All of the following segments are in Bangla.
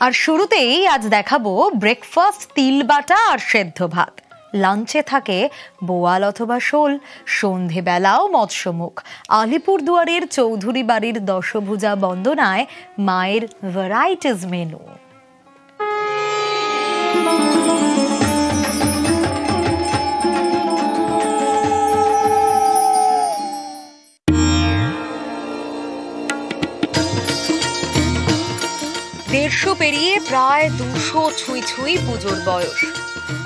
আর শুরুতেই আজ দেখাবো ব্রেকফাস্ট তিল বাটা আর সেদ্ধ ভাত। লাঞ্চে থাকে বোয়াল অথবা শোল, সন্ধেবেলাও মৎস্যমুখ। আলিপুরদুয়ারের চৌধুরী বাড়ির দশভুজা বন্দনায় মায়ের ভ্যারাইটিজ মেনু। দেড়শো পেরিয়ে প্রায় 200 ছুঁই পুজোর বয়স।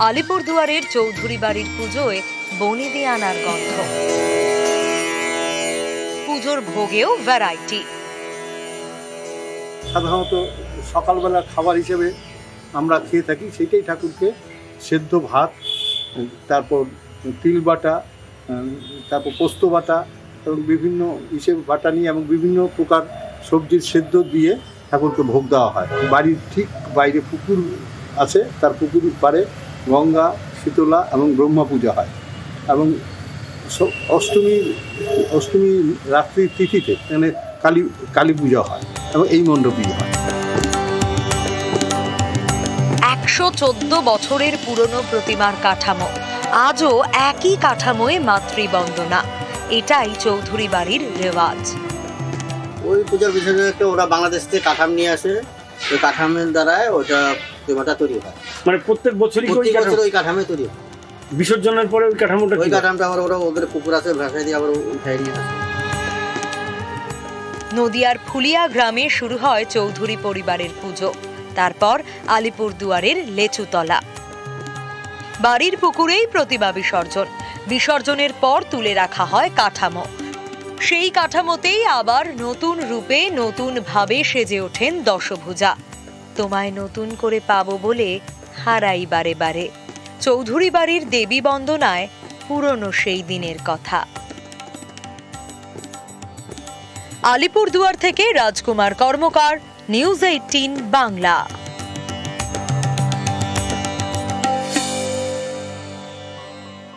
আলিপুরদুয়ারের চৌধুরী বাড়ির পুজোয় বনি দিয়ে আনার গন্ধ। পুজোর ভোগেও ভ্যারাইটি। সাধারণত সকালবেলা খাবার হিসেবে আমরা খেয়ে থাকি, সেইটাই ঠাকুরকে সেদ্ধ ভাত, তারপর তিল বাটা, তারপর পোস্ত বাটা এবং বিভিন্ন হিসেবে বাটা নিয়ে এবং বিভিন্ন প্রকার সবজির সেদ্ধ দিয়ে ঠাকুরকে ভোগ দেওয়া হয়। বাড়ির ঠিক বাইরে পুকুর আছে, তার পুকুর পাড়ে গঙ্গা, শীতলা এবং ব্রহ্মা পূজা হয় এবং অষ্টমী রাত্রির তিথিতে এখানে কালী পূজা হয় এবং এই মণ্ডপী হয়। 114 বছরের পুরনো প্রতিমার কাঠামো, আজও একই কাঠামোয় মাতৃবন্দনা। এটাই চৌধুরী বাড়ির রেওয়াজ। ওই পূজার বিশেষত ওরা বাংলাদেশ থেকে কাঠাম নিয়ে আসে, ওই কাঠামের দ্বারাই ওটা প্রতিমাটা তৈরি হয়। মানে প্রত্যেক বছরই ওই কাঠামে তৈরি হয়। বিসর্জনের পরে ওই কাঠামোটা আবার ওরা ওদের পুকুর আছে, ভাষায় দিয়ে আবার উঠাই নিয়ে আসে। নদিয়ার ফুলিয়া গ্রামে শুরু হয় চৌধুরী পরিবারের পুজো, তারপর আলিপুরদুয়ারের লেচুতলা। বাড়ির পুকুরেই প্রতিমা বিসর্জন। বিসর্জনের পর তুলে রাখা হয় কাঠামো। সেই কাঠামোতেই আবার নতুন রূপে নতুন ভাবে সেজে ওঠেন দশভুজা। তোমায় নতুন করে পাবো বলে হারাই বারে বারে। চৌধুরী বাড়ির দেবী বন্দনায় পুরনো সেই দিনের কথা। আলিপুরদুয়ার থেকে রাজকুমার কর্মকার, নিউজ 18 বাংলা।